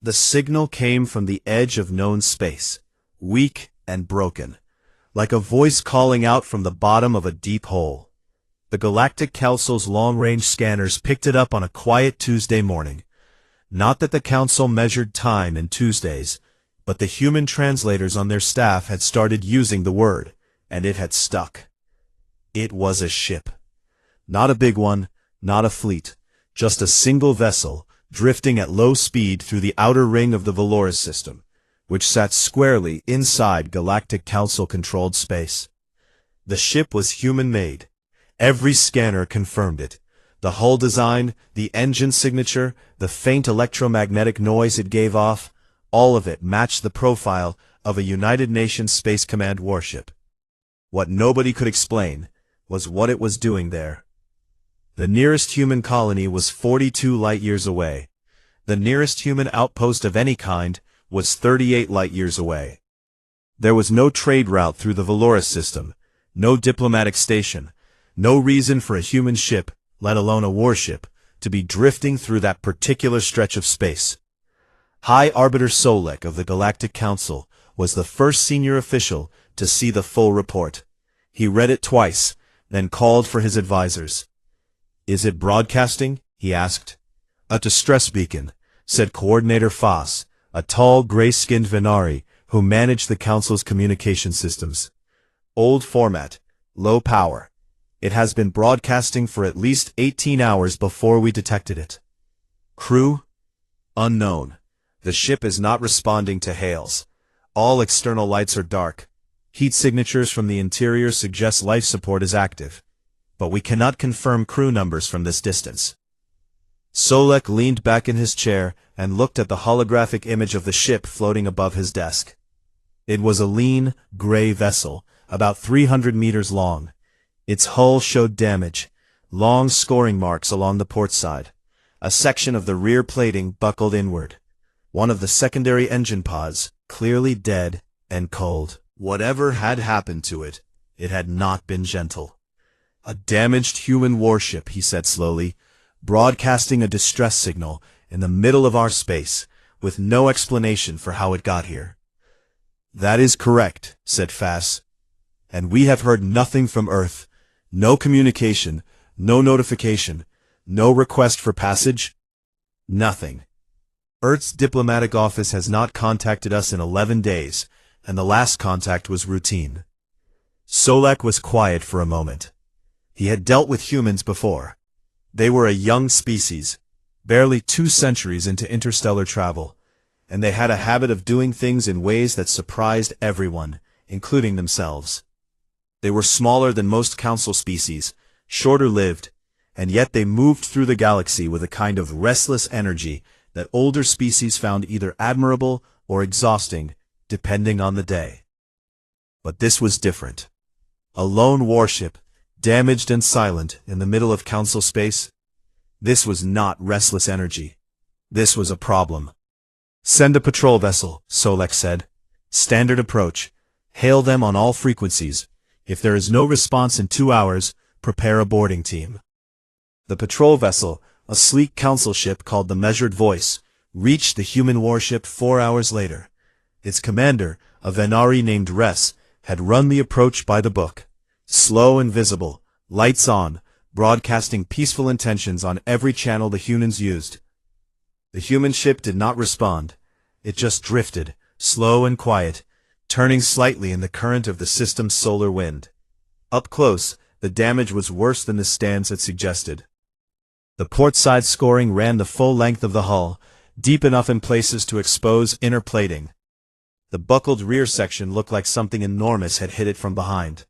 The signal came from the edge of known space, weak and broken, like a voice calling out from the bottom of a deep hole. The Galactic Council's long-range scanners picked it up on a quiet Tuesday morning. Not that the Council measured time in Tuesdays, but the human translators on their staff had started using the word, and it had stuck. It was a ship. Not a big one, not a fleet, just a single vessel, drifting at low speed through the outer ring of the Valoris system, which sat squarely inside Galactic Council-controlled space. The ship was human-made. Every scanner confirmed it. The hull design, the engine signature, the faint electromagnetic noise it gave off, all of it matched the profile of a United Nations Space Command warship. What nobody could explain was what it was doing there. The nearest human colony was 42 light-years away. The nearest human outpost of any kind was 38 light-years away. There was no trade route through the Valoris system, no diplomatic station, no reason for a human ship, let alone a warship, to be drifting through that particular stretch of space. High Arbiter Solek of the Galactic Council was the first senior official to see the full report. He read it twice, then called for his advisors. "Is it broadcasting?" he asked. "A distress beacon," said Coordinator Foss, a tall, gray-skinned Venari who managed the Council's communication systems. "Old format, low power. It has been broadcasting for at least 18 hours before we detected it. Crew? Unknown. The ship is not responding to hails. All external lights are dark. Heat signatures from the interior suggest life support is active, but we cannot confirm crew numbers from this distance." Solek leaned back in his chair and looked at the holographic image of the ship floating above his desk. It was a lean, gray vessel, about 300 meters long. Its hull showed damage, long scoring marks along the port side. A section of the rear plating buckled inward. One of the secondary engine pods, clearly dead and cold. Whatever had happened to it, it had not been gentle. "A damaged human warship," he said slowly, "broadcasting a distress signal in the middle of our space, with no explanation for how it got here." "That is correct," said Fass. "And we have heard nothing from Earth. No communication, no notification, no request for passage. Nothing. Earth's diplomatic office has not contacted us in 11 days, and the last contact was routine." Solek was quiet for a moment. He had dealt with humans before. They were a young species, barely 2 centuries into interstellar travel, and they had a habit of doing things in ways that surprised everyone, including themselves. They were smaller than most council species, shorter-lived, and yet they moved through the galaxy with a kind of restless energy that older species found either admirable or exhausting, depending on the day. But this was different. A lone warship, damaged and silent in the middle of council space. This was not restless energy. This was a problem. "Send a patrol vessel," Solek said. "Standard approach. Hail them on all frequencies. If there is no response in 2 hours, prepare a boarding team." The patrol vessel, a sleek council ship called the Measured Voice, reached the human warship 4 hours later. Its commander, a Venari named Ress, had run the approach by the book. Slow and visible, lights on, broadcasting peaceful intentions on every channel the humans used. The human ship did not respond. It just drifted, slow and quiet, turning slightly in the current of the system's solar wind. Up close, the damage was worse than the scans had suggested. The port-side scoring ran the full length of the hull, deep enough in places to expose inner plating. The buckled rear section looked like something enormous had hit it from behind.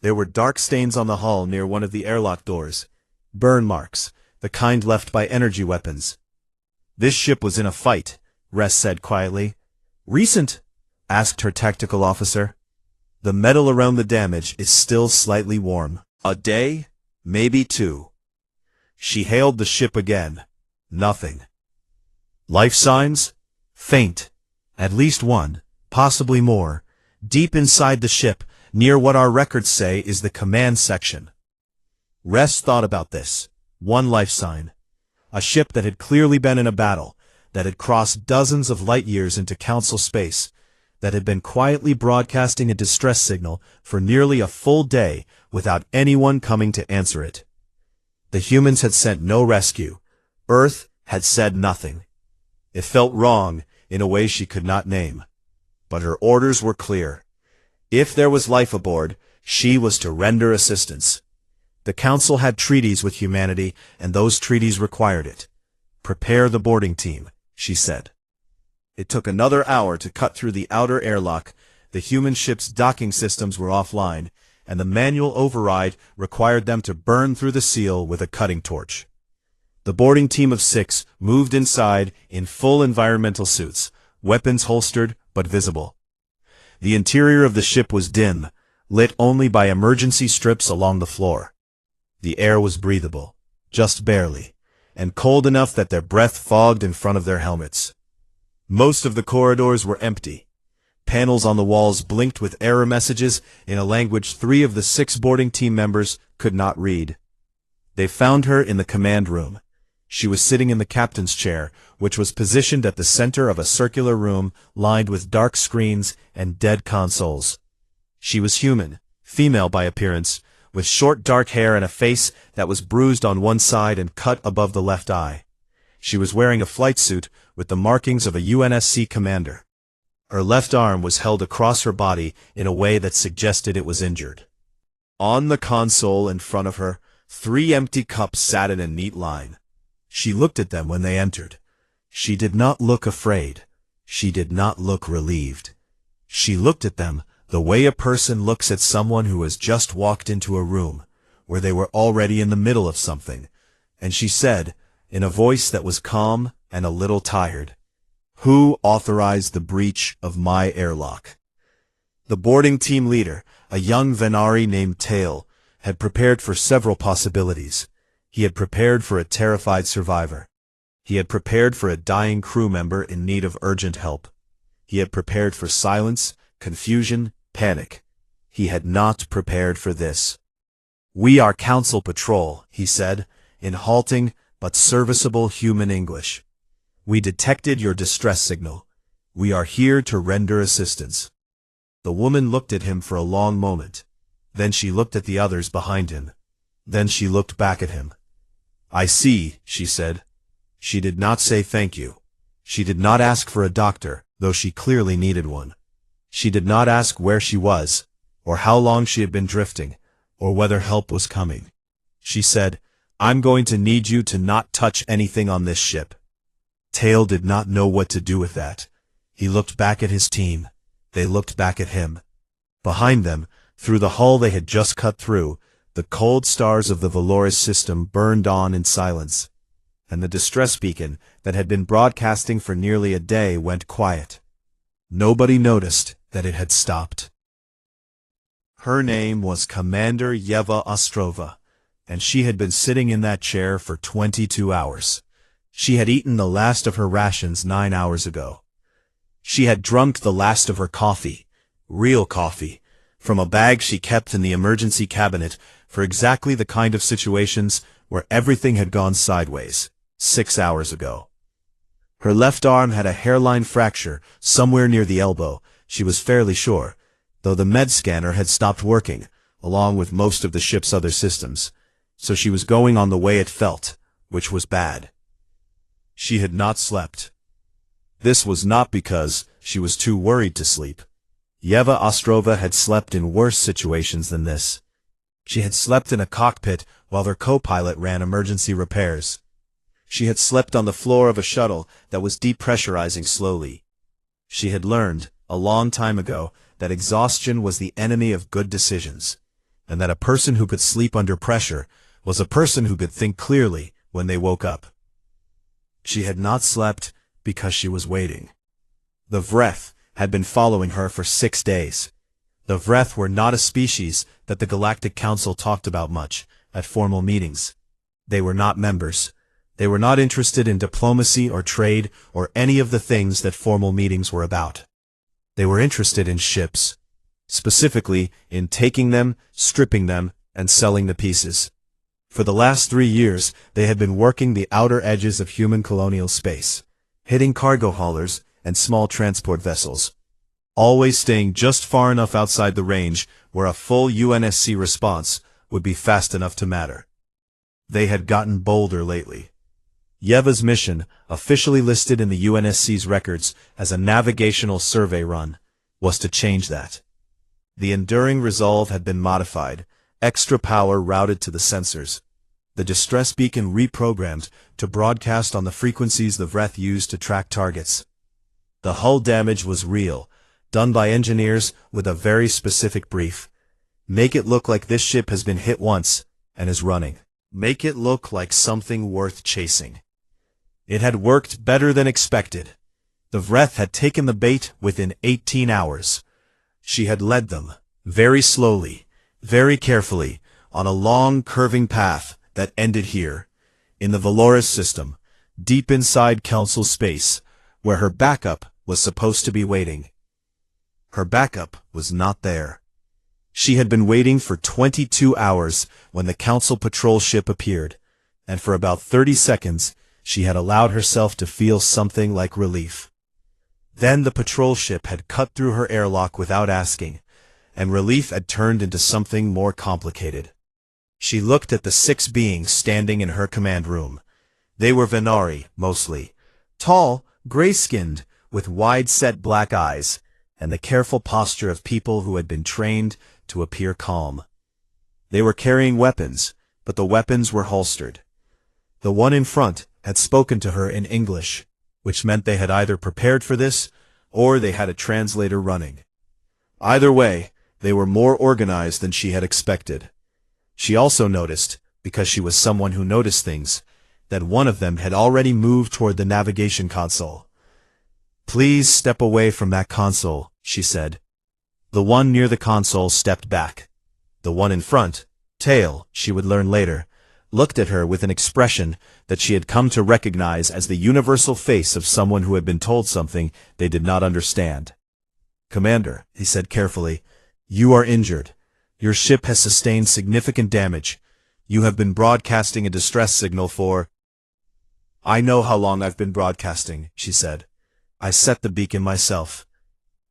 There were dark stains on the hull near one of the airlock doors. Burn marks, the kind left by energy weapons. "This ship was in a fight," Ress said quietly. "Recent?" asked her tactical officer. "The metal around the damage is still slightly warm. A day? Maybe 2. She hailed the ship again. Nothing. "Life signs? Faint. At least 1, possibly more, deep inside the ship, near what our records say is the command section." Ress thought about this. 1 life sign. A ship that had clearly been in a battle, that had crossed dozens of light-years into Council space, that had been quietly broadcasting a distress signal for nearly a full day without anyone coming to answer it. The humans had sent no rescue. Earth had said nothing. It felt wrong in a way she could not name. But her orders were clear. If there was life aboard, she was to render assistance. The Council had treaties with humanity, and those treaties required it. "Prepare the boarding team," she said. It took another hour to cut through the outer airlock. The human ship's docking systems were offline, and the manual override required them to burn through the seal with a cutting torch. The boarding team of 6 moved inside in full environmental suits, weapons holstered but visible. The interior of the ship was dim, lit only by emergency strips along the floor. The air was breathable, just barely, and cold enough that their breath fogged in front of their helmets. Most of the corridors were empty. Panels on the walls blinked with error messages in a language 3 of the 6 boarding team members could not read. They found her in the command room. She was sitting in the captain's chair, which was positioned at the center of a circular room lined with dark screens and dead consoles. She was human, female by appearance, with short dark hair and a face that was bruised on one side and cut above the left eye. She was wearing a flight suit with the markings of a UNSC commander. Her left arm was held across her body in a way that suggested it was injured. On the console in front of her, 3 empty cups sat in a neat line. She looked at them when they entered. She did not look afraid. She did not look relieved. She looked at them the way a person looks at someone who has just walked into a room, where they were already in the middle of something, and she said, in a voice that was calm and a little tired, "Who authorized the breach of my airlock?" The boarding team leader, a young Venari named Tail, had prepared for several possibilities. He had prepared for a terrified survivor. He had prepared for a dying crew member in need of urgent help. He had prepared for silence, confusion, panic. He had not prepared for this. "We are Council Patrol," he said, in halting but serviceable human English. "We detected your distress signal. We are here to render assistance." The woman looked at him for a long moment. Then she looked at the others behind him. Then she looked back at him. "I see," she said. She did not say thank you. She did not ask for a doctor, though she clearly needed one. She did not ask where she was, or how long she had been drifting, or whether help was coming. She said, "I'm going to need you to not touch anything on this ship." Tail did not know what to do with that. He looked back at his team. They looked back at him. Behind them, through the hull they had just cut through, the cold stars of the Valoris system burned on in silence, and the distress beacon that had been broadcasting for nearly a day went quiet. Nobody noticed that it had stopped. Her name was Commander Yeva Ostrova, and she had been sitting in that chair for 22 hours. She had eaten the last of her rations 9 hours ago. She had drunk the last of her coffee, real coffee, from a bag she kept in the emergency cabinet for exactly the kind of situations where everything had gone sideways, 6 hours ago. Her left arm had a hairline fracture somewhere near the elbow, she was fairly sure, though the med scanner had stopped working, along with most of the ship's other systems, so she was going on the way it felt, which was bad. She had not slept. This was not because she was too worried to sleep. Yeva Ostrova had slept in worse situations than this. She had slept in a cockpit while their co-pilot ran emergency repairs. She had slept on the floor of a shuttle that was depressurizing slowly. She had learned, a long time ago, that exhaustion was the enemy of good decisions, and that a person who could sleep under pressure was a person who could think clearly when they woke up. She had not slept because she was waiting. The Vreth had been following her for 6 days. The Vreth were not a species that the Galactic Council talked about much at formal meetings. They were not members. They were not interested in diplomacy or trade or any of the things that formal meetings were about. They were interested in ships, specifically in taking them, stripping them, and selling the pieces. For the last 3 years, they had been working the outer edges of human colonial space, hitting cargo haulers and small transport vessels, always staying just far enough outside the range where a full UNSC response would be fast enough to matter. They had gotten bolder lately. Yeva's mission, officially listed in the UNSC's records as a navigational survey run, was to change that. The enduring resolve had been modified, extra power routed to the sensors, the distress beacon reprogrammed to broadcast on the frequencies the Vreth used to track targets. The hull damage was real, done by engineers with a very specific brief. Make it look like this ship has been hit once and is running. Make it look like something worth chasing. It had worked better than expected. The Vreth had taken the bait within 18 hours. She had led them, very slowly, very carefully, on a long curving path that ended here, in the Valoris system, deep inside Council space, where her backup was supposed to be waiting. Her backup was not there. She had been waiting for 22 hours when the Council patrol ship appeared, and for about 30 seconds she had allowed herself to feel something like relief. Then the patrol ship had cut through her airlock without asking, and relief had turned into something more complicated. She looked at the 6 beings standing in her command room. They were Venari, mostly, tall, gray-skinned, with wide-set black eyes, and the careful posture of people who had been trained to appear calm. They were carrying weapons, but the weapons were holstered. The one in front had spoken to her in English, which meant they had either prepared for this, or they had a translator running. Either way, they were more organized than she had expected. She also noticed, because she was someone who noticed things, that one of them had already moved toward the navigation console. "Please step away from that console," she said. The one near the console stepped back. The one in front, Tail, she would learn later, looked at her with an expression that she had come to recognize as the universal face of someone who had been told something they did not understand. "Commander," he said carefully, "you are injured. Your ship has sustained significant damage. You have been broadcasting a distress signal for—" "I know how long I've been broadcasting," she said. "I set the beacon myself."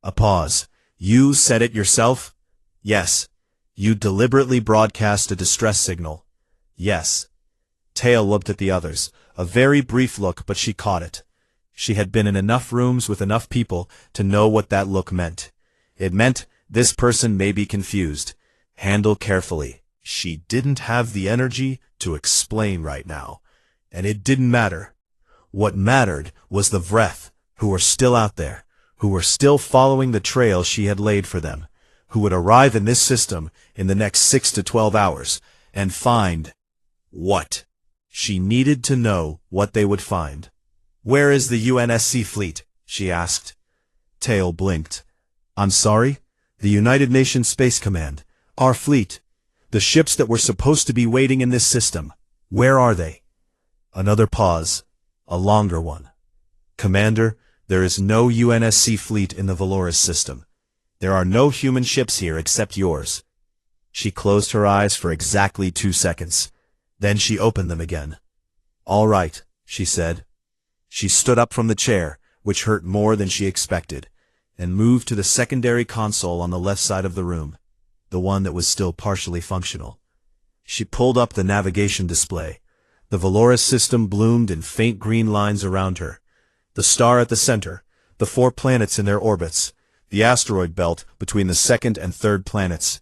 A pause. "You set it yourself?" "Yes." "You deliberately broadcast a distress signal?" "Yes." Tail looked at the others, a very brief look, but she caught it. She had been in enough rooms with enough people to know what that look meant. It meant, this person may be confused. Handle carefully. She didn't have the energy to explain right now, and it didn't matter. What mattered was the Vreth, who were still out there, who were still following the trail she had laid for them, who would arrive in this system in the next 6 to 12 hours, and find what? She needed to know what they would find. "Where is the UNSC fleet?" she asked. Tail blinked. "I'm sorry? The United Nations Space Command. Our fleet. The ships that were supposed to be waiting in this system. Where are they?" Another pause. A longer one. "Commander, there is no UNSC fleet in the Valoris system. There are no human ships here except yours." She closed her eyes for exactly 2 seconds. Then she opened them again. "All right," she said. She stood up from the chair, which hurt more than she expected, and moved to the secondary console on the left side of the room, the one that was still partially functional. She pulled up the navigation display. The Valoris system bloomed in faint green lines around her. The star at the center, the 4 planets in their orbits, the asteroid belt between the 2nd and 3rd planets,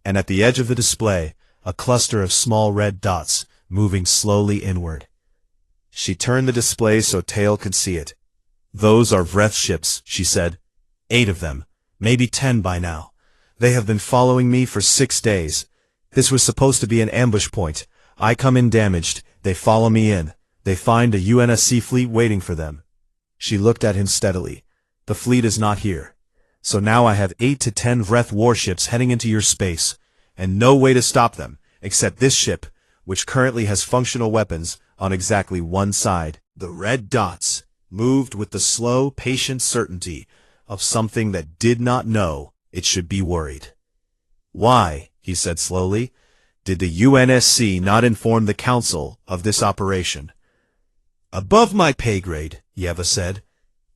and at the edge of the display, a cluster of small red dots moving slowly inward. She turned the display so Tail could see it. "Those are Vreth ships," she said. 8 of them, maybe 10 by now. They have been following me for 6 days. This was supposed to be an ambush point. I come in damaged, they follow me in. They find a UNSC fleet waiting for them." She looked at him steadily. "The fleet is not here. So now I have 8 to 10 Vreth warships heading into your space, and no way to stop them, except this ship, which currently has functional weapons on exactly one side." The red dots moved with the slow, patient certainty of something that did not know it should be worried. "Why," he said slowly, "did the UNSC not inform the Council of this operation?" Above my pay grade, Yeva said.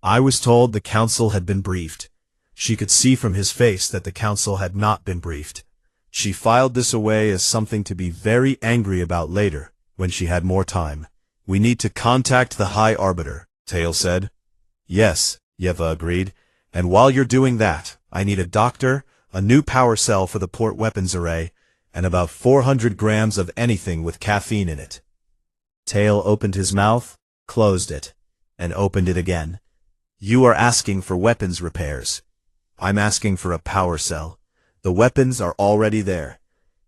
I was told the council had been briefed. She could see from his face that the council had not been briefed. She filed this away as something to be very angry about later, when she had more time. We need to contact the High Arbiter, Tail said. Yes, Yeva agreed. And while you're doing that, I need a doctor, a new power cell for the port weapons array, and about 400 grams of anything with caffeine in it. Tail opened his mouth, closed it, and opened it again. You are asking for weapons repairs. I'm asking for a power cell. The weapons are already there.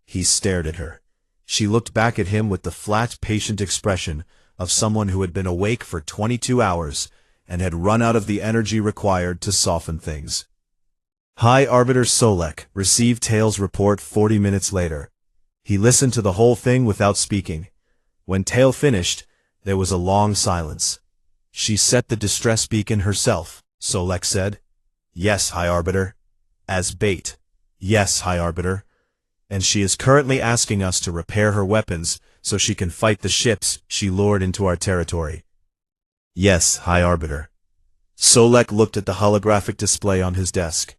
He stared at her. She looked back at him with the flat, patient expression of someone who had been awake for 22 hours and had run out of the energy required to soften things. High Arbiter Solek received Tail's report 40 minutes later. He listened to the whole thing without speaking. When Tail finished, there was a long silence. She set the distress beacon herself, Solek said. Yes, High Arbiter. As bait. Yes, High Arbiter. And she is currently asking us to repair her weapons so she can fight the ships she lured into our territory. Yes, High Arbiter. Solek looked at the holographic display on his desk.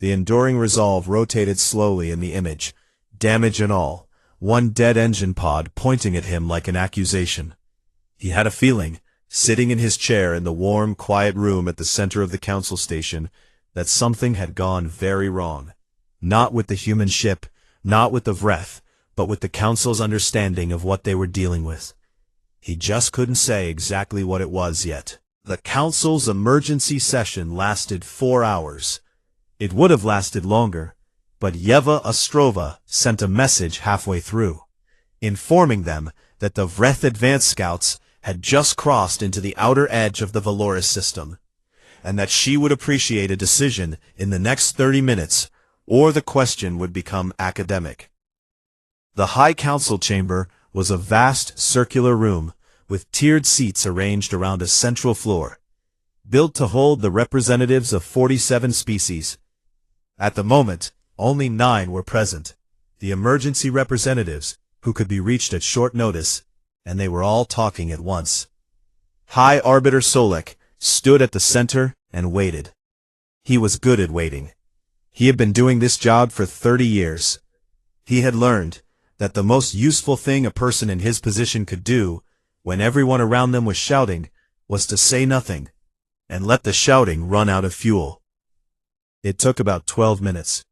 The enduring resolve rotated slowly in the image, damage and all, one dead engine pod pointing at him like an accusation. He had a feeling, sitting in his chair in the warm, quiet room at the center of the council station, that something had gone very wrong. Not with the human ship, not with the Vreth, but with the council's understanding of what they were dealing with. He just couldn't say exactly what it was yet. The council's emergency session lasted 4 hours. It would have lasted longer, but Yeva Ostrova sent a message halfway through, informing them that the Vreth advance scouts had just crossed into the outer edge of the Valoris system, and that she would appreciate a decision in the next 30 minutes, or the question would become academic. The High Council chamber was a vast circular room with tiered seats arranged around a central floor, built to hold the representatives of 47 species. At the moment, only 9 were present, the emergency representatives, who could be reached at short notice, and they were all talking at once. High Arbiter Solek stood at the center and waited. He was good at waiting. He had been doing this job for 30 years. He had learned that the most useful thing a person in his position could do, when everyone around them was shouting, was to say nothing, and let the shouting run out of fuel. It took about 12 minutes.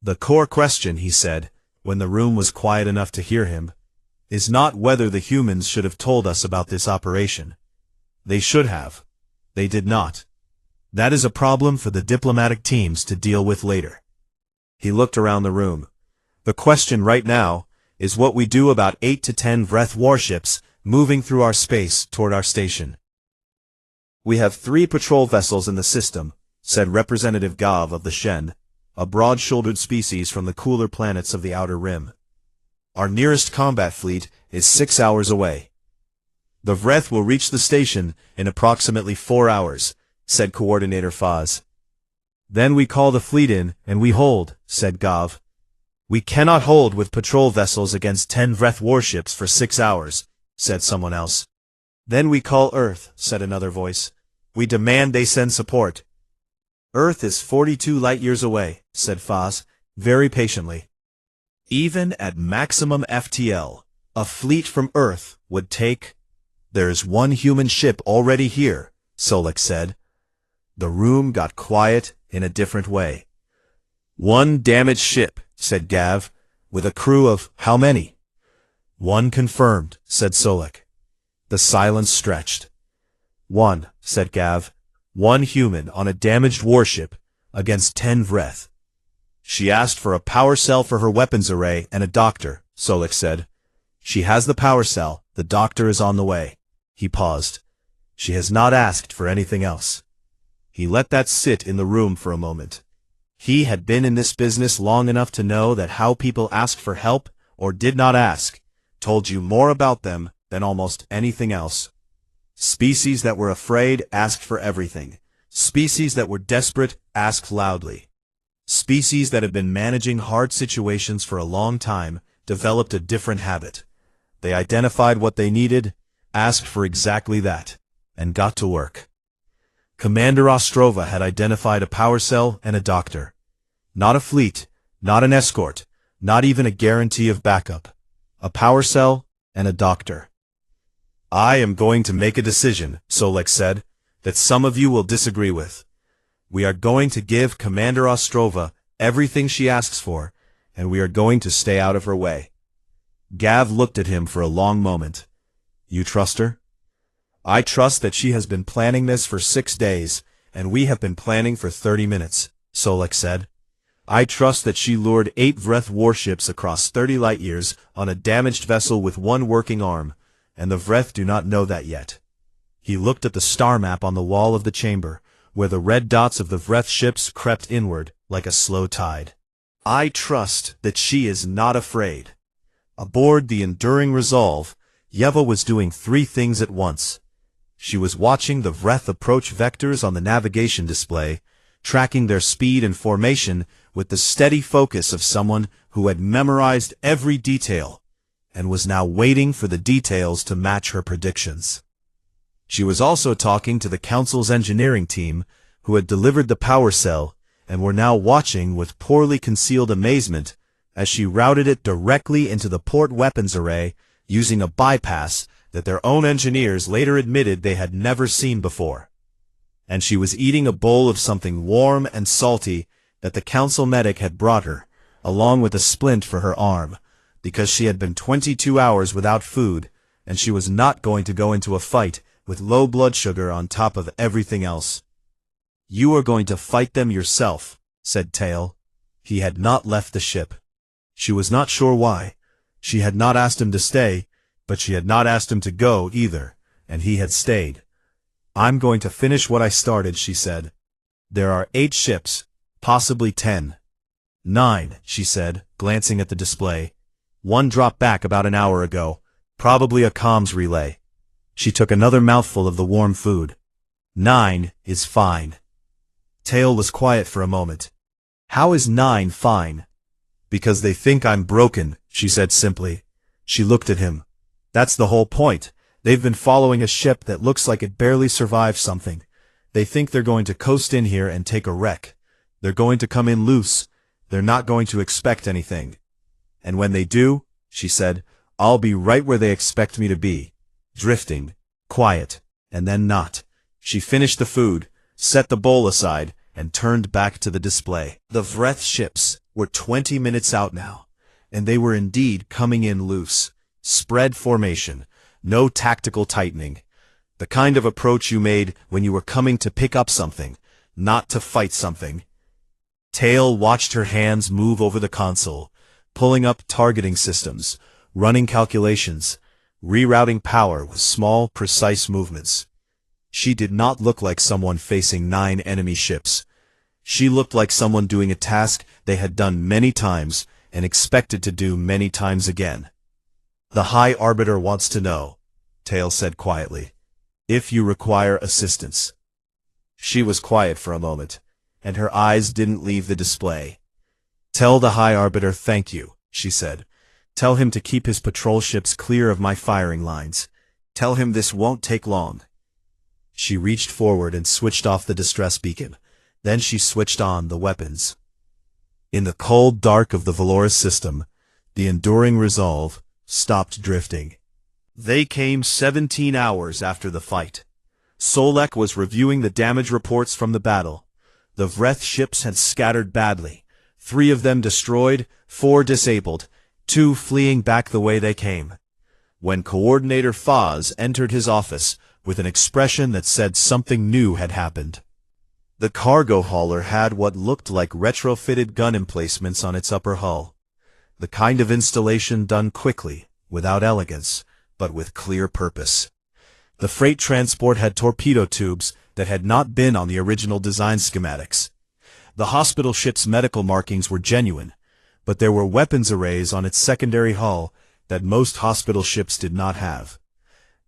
The core question, he said, when the room was quiet enough to hear him, is not whether the humans should have told us about this operation. They should have. They did not. That is a problem for the diplomatic teams to deal with later. He looked around the room. The question right now is what we do about 8 to 10 Vreth warships moving through our space toward our station. We have 3 patrol vessels in the system, said Representative Gav of the Shen, a broad-shouldered species from the cooler planets of the Outer Rim. Our nearest combat fleet is 6 hours away. The Vreth will reach the station in approximately 4 hours, said Coordinator Faz. Then we call the fleet in and we hold, said Gav. We cannot hold with patrol vessels against 10 Vreth warships for 6 hours, said someone else. Then we call Earth, said another voice. We demand they send support. Earth is 42 light-years away, said Faz, very patiently. Even at maximum FTL, a fleet from Earth would take... There is 1 human ship already here, Solek said. The room got quiet in a different way. 1 damaged ship, said Gav, with a crew of how many? 1 confirmed, said Solek. The silence stretched. 1, said Gav. 1 human on a damaged warship against 10 Vreth. She asked for a power cell for her weapons array and a doctor, Solek said. She has the power cell, the doctor is on the way. He paused. She has not asked for anything else. He let that sit in the room for a moment. He had been in this business long enough to know that how people asked for help, or did not ask, told you more about them than almost anything else. Species that were afraid asked for everything. Species that were desperate asked loudly. Species that had been managing hard situations for a long time developed a different habit. They identified what they needed, asked for exactly that. and got to work. Commander Ostrova had identified a power cell and a doctor. Not a fleet, not an escort, not even a guarantee of backup. A power cell and a doctor. I am going to make a decision, Solek said, that some of you will disagree with. We are going to give Commander Ostrova everything she asks for, and we are going to stay out of her way. Gav looked at him for a long moment. You trust her? I trust that she has been planning this for 6 days, and we have been planning for 30 minutes, Solek said. I trust that she lured 8 Vreth warships across 30 light-years on a damaged vessel with 1 working arm, and the Vreth do not know that yet. He looked at the star map on the wall of the chamber, where the red dots of the Vreth ships crept inward like a slow tide. I trust that she is not afraid. Aboard the Enduring Resolve, Yeva was doing 3 things at once. She was watching the Vreth approach vectors on the navigation display, tracking their speed and formation with the steady focus of someone who had memorized every detail, and was now waiting for the details to match her predictions. She was also talking to the Council's engineering team, who had delivered the power cell, and were now watching with poorly concealed amazement as she routed it directly into the port weapons array using a bypass that their own engineers later admitted they had never seen before. And she was eating a bowl of something warm and salty that the Council medic had brought her, along with a splint for her arm, because she had been 22 hours without food, and she was not going to go into a fight with low blood sugar on top of everything else. You are going to fight them yourself, said Tael. He had not left the ship. She was not sure why. She had not asked him to stay, but she had not asked him to go either, and he had stayed. I'm going to finish what I started, she said. There are 8 ships, possibly 10. 9, she said, glancing at the display. 1 dropped back about an hour ago, probably a comms relay. She took another mouthful of the warm food. 9 is fine. Tael was quiet for a moment. How is 9 fine? Because they think I'm broken, she said simply. She looked at him. That's the whole point. They've been following a ship that looks like it barely survived something. They think they're going to coast in here and take a wreck. They're going to come in loose. They're not going to expect anything. And when they do, she said, I'll be right where they expect me to be. Drifting, quiet, and then not. She finished the food, set the bowl aside, and turned back to the display. The Vreth ships were 20 minutes out now, and they were indeed coming in loose. Spread formation, no tactical tightening. The kind of approach you made when you were coming to pick up something, not to fight something. Tael watched her hands move over the console, pulling up targeting systems, running calculations, rerouting power with small, precise movements. She did not look like someone facing 9 enemy ships. She looked like someone doing a task they had done many times and expected to do many times again. The High Arbiter wants to know, Tael said quietly, if you require assistance. She was quiet for a moment, and her eyes didn't leave the display. Tell the High Arbiter thank you, she said. Tell him to keep his patrol ships clear of my firing lines. Tell him this won't take long. She reached forward and switched off the distress beacon. Then she switched on the weapons. In the cold dark of the Valoris system, the Enduring Resolve stopped drifting. They came 17 hours after the fight. Solek was reviewing the damage reports from the battle. The Vreth ships had scattered badly. 3 of them destroyed, 4 disabled, 2 fleeing back the way they came. When Coordinator Faz entered his office with an expression that said something new had happened. The cargo hauler had what looked like retrofitted gun emplacements on its upper hull. The kind of installation done quickly, without elegance, but with clear purpose. The freight transport had torpedo tubes that had not been on the original design schematics. The hospital ship's medical markings were genuine, but there were weapons arrays on its secondary hull that most hospital ships did not have.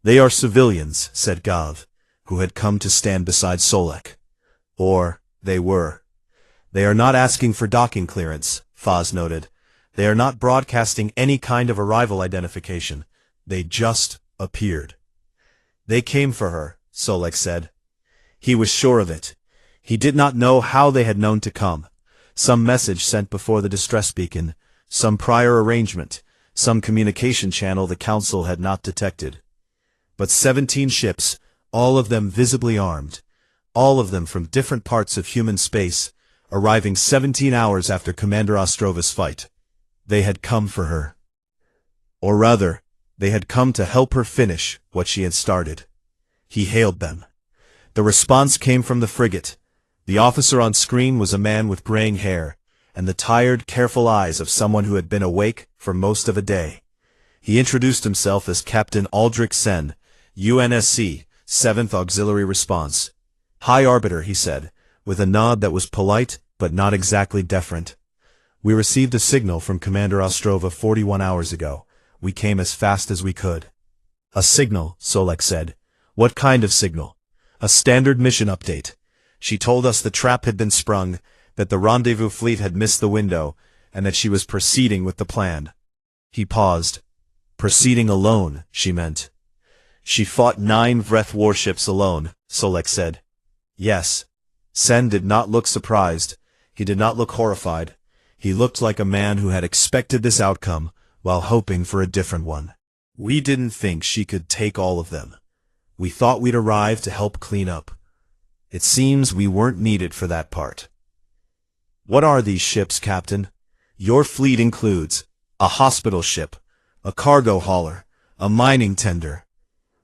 They are civilians, said Gav, who had come to stand beside Solek. Or, they were. They are not asking for docking clearance, Faz noted. They are not broadcasting any kind of arrival identification. They just appeared. They came for her, Solek said. He was sure of it. He did not know how they had known to come. Some message sent before the distress beacon, some prior arrangement, some communication channel the Council had not detected. But 17 ships, all of them visibly armed, all of them from different parts of human space, arriving 17 hours after Commander Ostrova's fight. They had come for her. Or rather, they had come to help her finish what she had started. He hailed them. The response came from the frigate. The officer on screen was a man with graying hair, and the tired, careful eyes of someone who had been awake for most of a day. He introduced himself as Captain Aldrich Sen, UNSC, 7th Auxiliary Response. High Arbiter, he said, with a nod that was polite but not exactly deferent. We received a signal from Commander Ostrova 41 hours ago. We came as fast as we could. A signal, Solek said. What kind of signal? A standard mission update. She told us the trap had been sprung, that the rendezvous fleet had missed the window, and that she was proceeding with the plan. He paused. Proceeding alone, she meant. She fought 9 Vreth warships alone, Solek said. Yes. Sen did not look surprised. He did not look horrified. He looked like a man who had expected this outcome, while hoping for a different one. We didn't think she could take all of them. We thought we'd arrive to help clean up. It seems we weren't needed for that part. What are these ships, Captain? Your fleet includes a hospital ship, a cargo hauler, a mining tender.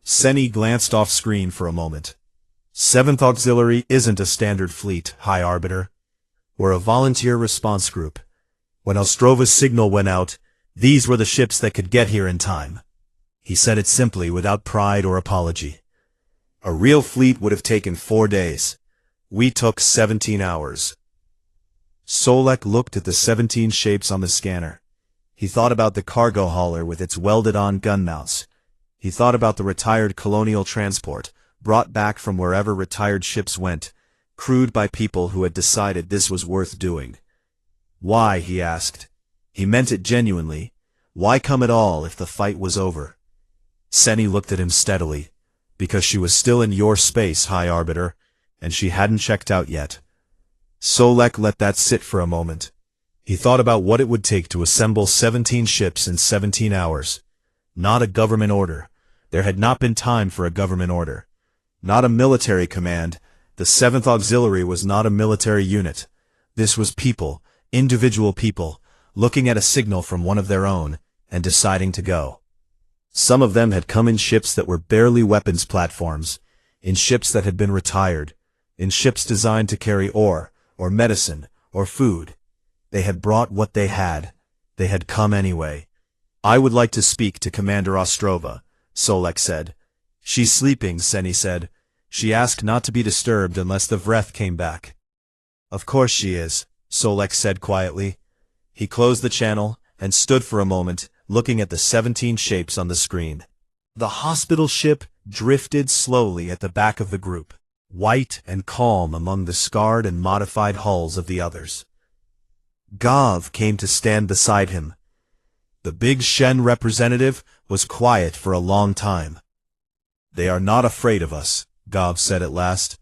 Seni glanced off screen for a moment. 7th Auxiliary isn't a standard fleet, High Arbiter. We're a volunteer response group. When Ostrova's signal went out, these were the ships that could get here in time. He said it simply, without pride or apology. A real fleet would have taken 4 days. We took 17 hours. Solek looked at the 17 shapes on the scanner. He thought about the cargo hauler with its welded-on gun mounts. He thought about the retired colonial transport, brought back from wherever retired ships went, crewed by people who had decided this was worth doing. Why, he asked. He meant it genuinely. Why come at all if the fight was over? Seni looked at him steadily. Because she was still in your space, High Arbiter, and she hadn't checked out yet. Solek let that sit for a moment. He thought about what it would take to assemble 17 ships in 17 hours. Not a government order. There had not been time for a government order. Not a military command. The 7th Auxiliary was not a military unit. This was people, individual people, looking at a signal from one of their own, and deciding to go. Some of them had come in ships that were barely weapons platforms, in ships that had been retired, in ships designed to carry ore, or medicine, or food. They had brought what they had. They had come anyway. I would like to speak to Commander Ostrova, Solek said. She's sleeping, Seni said. She asked not to be disturbed unless the Vreth came back. Of course she is, Solek said quietly. He closed the channel and stood for a moment, looking at the 17 shapes on the screen. The hospital ship drifted slowly at the back of the group, white and calm among the scarred and modified hulls of the others. Gav came to stand beside him. The big Shen representative was quiet for a long time. They are not afraid of us, Gav said at last.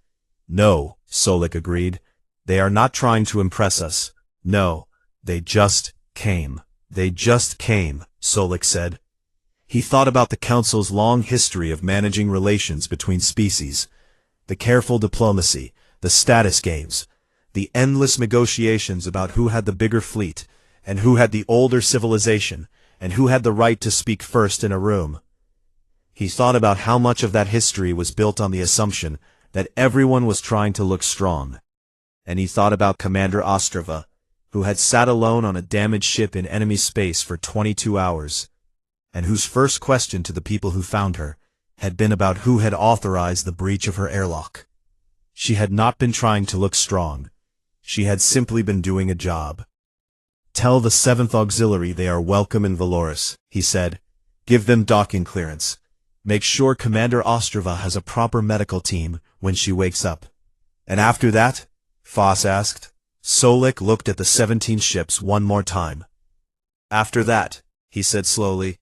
No, Solek agreed. They are not trying to impress us. No, they just came. They just came, Solek said. He thought about the Council's long history of managing relations between species, the careful diplomacy, the status games, the endless negotiations about who had the bigger fleet, and who had the older civilization, and who had the right to speak first in a room. He thought about how much of that history was built on the assumption that everyone was trying to look strong. And he thought about Commander Ostrova, who had sat alone on a damaged ship in enemy space for 22 hours, and whose first question to the people who found her had been about who had authorized the breach of her airlock. She had not been trying to look strong. She had simply been doing a job. Tell the 7th Auxiliary they are welcome in Valoris, he said. Give them docking clearance. Make sure Commander Ostrova has a proper medical team when she wakes up. And after that? Foss asked. Solek looked at the 17 ships one more time. After that, he said slowly,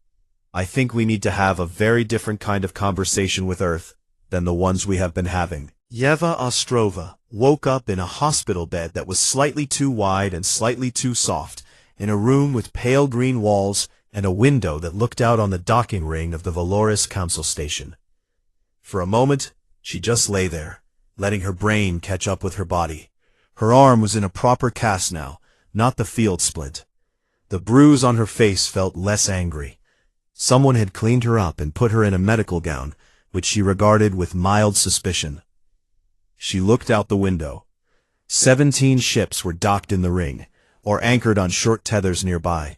I think we need to have a very different kind of conversation with Earth, than the ones we have been having. Yeva Ostrova woke up in a hospital bed that was slightly too wide and slightly too soft, in a room with pale green walls and a window that looked out on the docking ring of the Valoris Council Station. For a moment, she just lay there, letting her brain catch up with her body. Her arm was in a proper cast now, not the field splint. The bruise on her face felt less angry. Someone had cleaned her up and put her in a medical gown, which she regarded with mild suspicion. She looked out the window. 17 ships were docked in the ring, or anchored on short tethers nearby.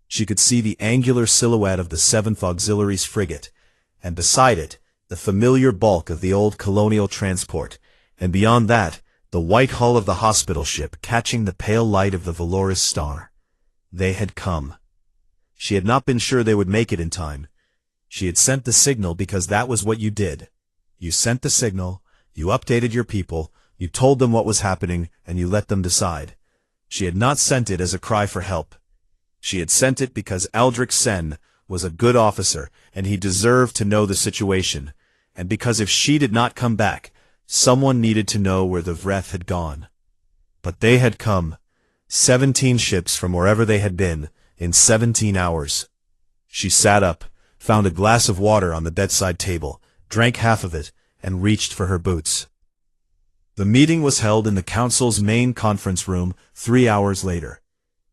She could see the angular silhouette of the 7th Auxiliary's frigate, and beside it, the familiar bulk of the old colonial transport, and beyond that, the white hull of the hospital ship catching the pale light of the Valoris star. They had come. She had not been sure they would make it in time. She had sent the signal because that was what you did. You sent the signal, you updated your people, you told them what was happening, and you let them decide. She had not sent it as a cry for help. She had sent it because Aldrich Sen was a good officer, and he deserved to know the situation, and because if she did not come back, someone needed to know where the Vreth had gone. But they had come, 17 ships from wherever they had been, in 17 hours. She sat up, found a glass of water on the bedside table, drank half of it, and reached for her boots. The meeting was held in the council's main conference room 3 hours later.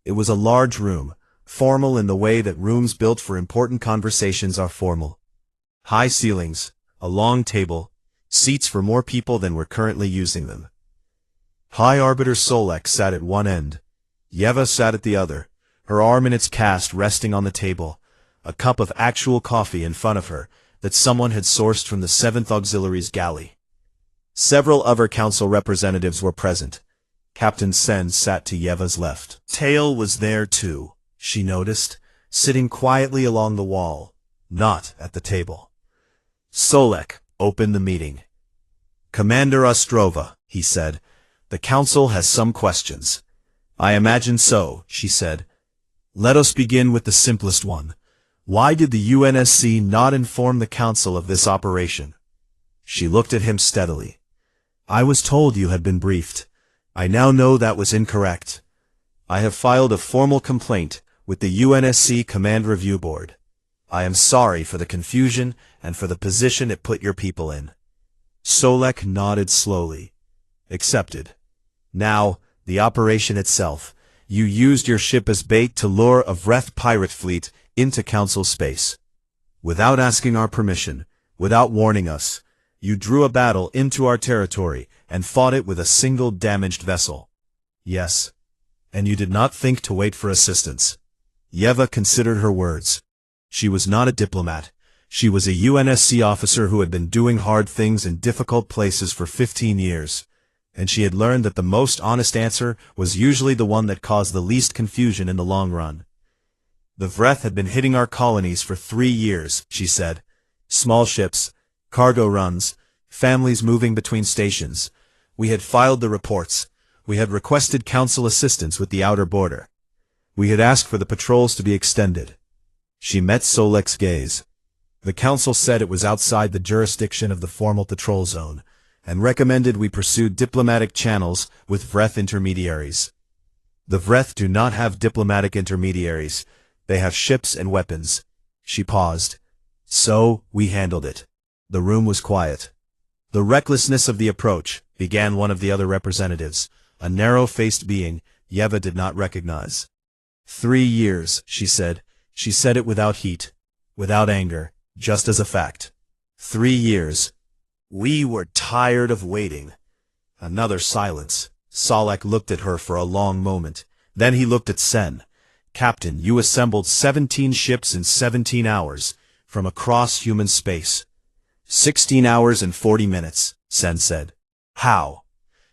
It was a large room, formal in the way that rooms built for important conversations are formal. High ceilings, a long table, seats for more people than were currently using them. High Arbiter Solek sat at one end. Yeva sat at the other, her arm in its cast resting on the table, a cup of actual coffee in front of her that someone had sourced from the 7th Auxiliary's galley. Several other council representatives were present. Captain Sen sat to Yeva's left. Tail was there too, she noticed, sitting quietly along the wall, not at the table. Solek opened the meeting. Commander Ostrova, he said, the council has some questions. I imagine so, she said. Let us begin with the simplest one. Why did the UNSC not inform the council of this operation? She looked at him steadily. I was told you had been briefed. I now know that was incorrect. I have filed a formal complaint with the UNSC Command Review Board. I am sorry for the confusion and for the position it put your people in. Solek nodded slowly. Accepted. Now, the operation itself. You used your ship as bait to lure a Vreth pirate fleet into council space. Without asking our permission, without warning us, you drew a battle into our territory and fought it with a single damaged vessel. Yes. And you did not think to wait for assistance. Yeva considered her words. She was not a diplomat. She was a UNSC officer who had been doing hard things in difficult places for 15 years. And she had learned that the most honest answer was usually the one that caused the least confusion in the long run. The Vreth had been hitting our colonies for 3 years, she said. Small ships, cargo runs, families moving between stations. We had filed the reports. We had requested council assistance with the outer border. We had asked for the patrols to be extended. She met Solek's gaze. The council said it was outside the jurisdiction of the formal patrol zone, and recommended we pursue diplomatic channels with Vreth intermediaries. The Vreth do not have diplomatic intermediaries. They have ships and weapons. She paused. So, we handled it. The room was quiet. The recklessness of the approach, began one of the other representatives, a narrow-faced being Yeva did not recognize. 3 years, she said. She said it without heat, without anger, just as a fact. 3 years. We were tired of waiting. Another silence. Solek looked at her for a long moment. Then he looked at Sen. Captain, you assembled 17 ships in 17 hours, from across human space. 16 hours and 40 minutes, Sen said. How?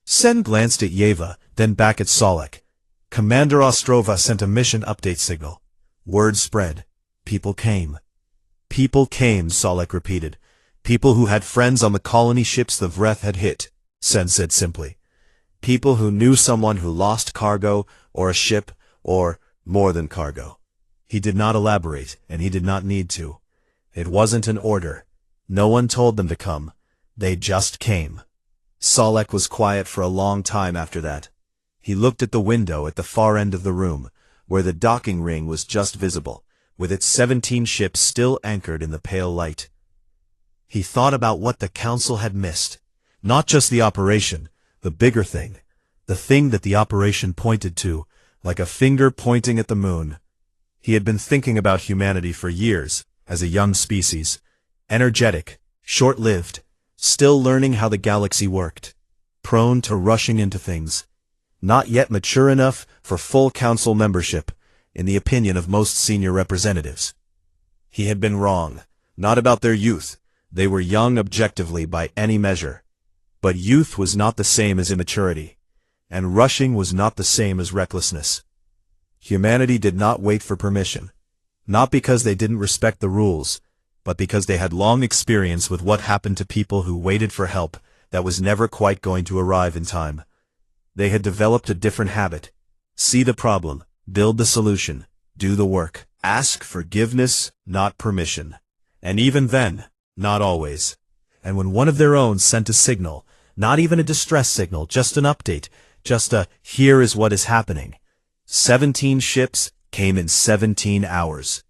Sen glanced at Yeva, then back at Solek. Commander Ostrova sent a mission update signal. Word spread. People came. People came, Solek repeated. People who had friends on the colony ships the Vreth had hit, Sen said simply. People who knew someone who lost cargo, or a ship, or more than cargo. He did not elaborate, and he did not need to. It wasn't an order. No one told them to come. They just came. Solek was quiet for a long time after that. He looked at the window at the far end of the room, where the docking ring was just visible, with its 17 ships still anchored in the pale light. He thought about what the Council had missed. Not just the operation, the bigger thing. The thing that the operation pointed to, like a finger pointing at the moon. He had been thinking about humanity for years, as a young species. Energetic, short-lived, still learning how the galaxy worked. Prone to rushing into things. Not yet mature enough for full Council membership, in the opinion of most senior representatives. He had been wrong, not about their youth. They were young objectively by any measure. But youth was not the same as immaturity, and rushing was not the same as recklessness. Humanity did not wait for permission, not because they didn't respect the rules, but because they had long experience with what happened to people who waited for help that was never quite going to arrive in time. They had developed a different habit. See the problem, build the solution, do the work. Ask forgiveness, not permission. And even then, not always. And when one of their own sent a signal, not even a distress signal, just an update, just a, here is what is happening. 17 ships came in 17 hours.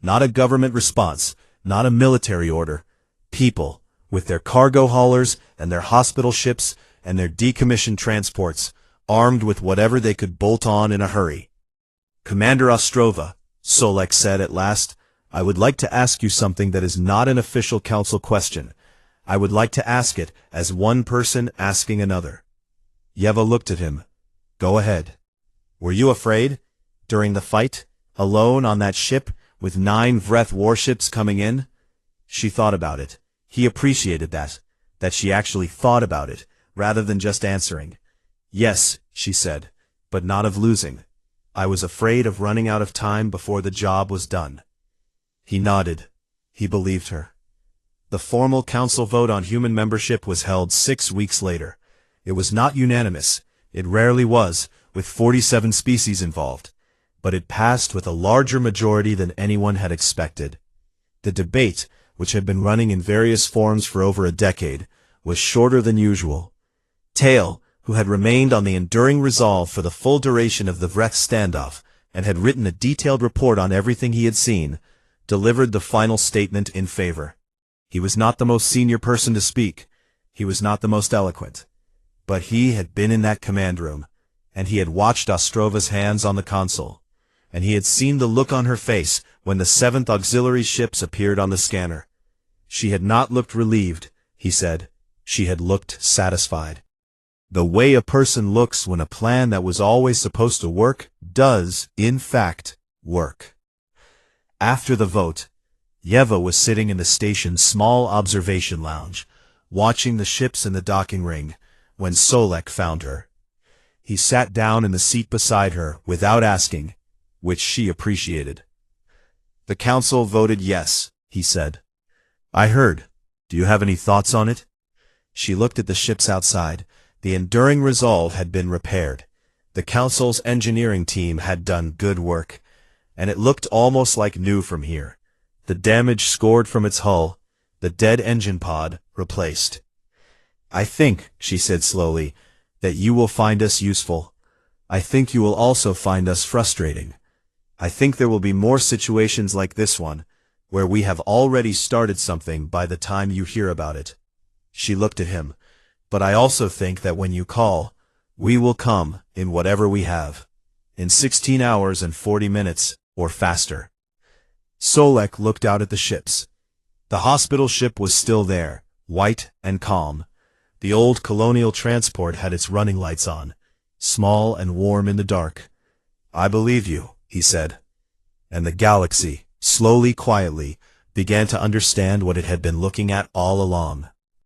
Not a government response, not a military order. People, with their cargo haulers and their hospital ships and their decommissioned transports, armed with whatever they could bolt on in a hurry. Commander Ostrova, Solek said at last, I would like to ask you something that is not an official Council question. I would like to ask it as one person asking another. Yeva looked at him. Go ahead. Were you afraid? During the fight? Alone on that ship, with 9 Vreth warships coming in? She thought about it. He appreciated that she actually thought about it, rather than just answering. Yes, she said, but not of losing. I was afraid of running out of time before the job was done. He nodded. He believed her. The formal Council vote on human membership was held 6 weeks later. It was not unanimous. It rarely was, with 47 species involved. But it passed with a larger majority than anyone had expected. The debate, which had been running in various forms for over a decade, was shorter than usual. Tail, who had remained on the enduring resolve for the full duration of the Vreth standoff, and had written a detailed report on everything he had seen, delivered the final statement in favor. He was not the most senior person to speak. He was not the most eloquent. But he had been in that command room, and he had watched Ostrova's hands on the console, and he had seen the look on her face when the 7th Auxiliary ships appeared on the scanner. She had not looked relieved, he said. She had looked satisfied. The way a person looks when a plan that was always supposed to work does, in fact, work. After the vote, Yeva was sitting in the station's small observation lounge, watching the ships in the docking ring, when Solek found her. He sat down in the seat beside her without asking, which she appreciated. The Council voted yes, he said. I heard. Do you have any thoughts on it? She looked at the ships outside. The Enduring Resolve had been repaired. The Council's engineering team had done good work, and it looked almost like new from here. The damage scored from its hull, the dead engine pod, replaced. I think, she said slowly, that you will find us useful. I think you will also find us frustrating. I think there will be more situations like this one, where we have already started something by the time you hear about it. She looked at him. But I also think that when you call, we will come in whatever we have. In 16 hours and 40 minutes, or faster. Solek looked out at the ships. The hospital ship was still there, white and calm. The old colonial transport had its running lights on, small and warm in the dark. I believe you, he said. And the galaxy, slowly, quietly, began to understand what it had been looking at all along.